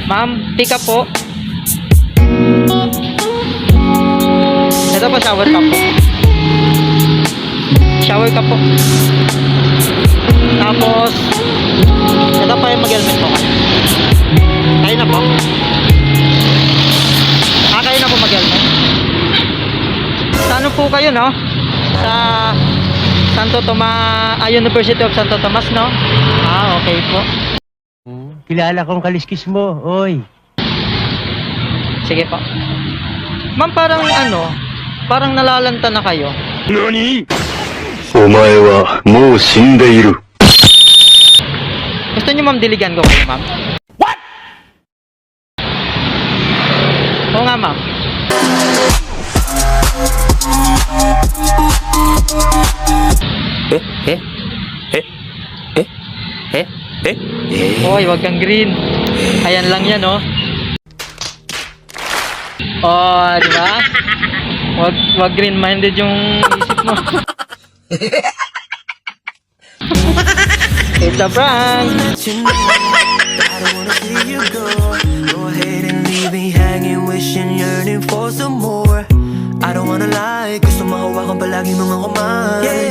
Ma'am, tika po. Ito po, shower cup po. Shower cup po. Tapos, ito pa yung mag-helmet po kayo. Kayo na po. Kayo na po mag-helmet. Sa ano po kayo, no? Sa University of Santo Tomas, no? Okay po. Kilala kong kaliskis mo, oy. Sige po. Ma'am, parang nalalanta na kayo. NANI?! お前はもう死んでいる。 Gusto niyo ma'am diligan ko kayo, ma'am? What? Oo nga, ma'am. Hoy, wag kang green. Ayan lang yan, oh. Oh, di ba? Wag green-minded yung isip mo. It's a prank. I don't wanna see you go. Go ahead and leave me hanging, wishing, yearning for some more. I don't wanna lie, gusto mahawakan palagi mga kamay.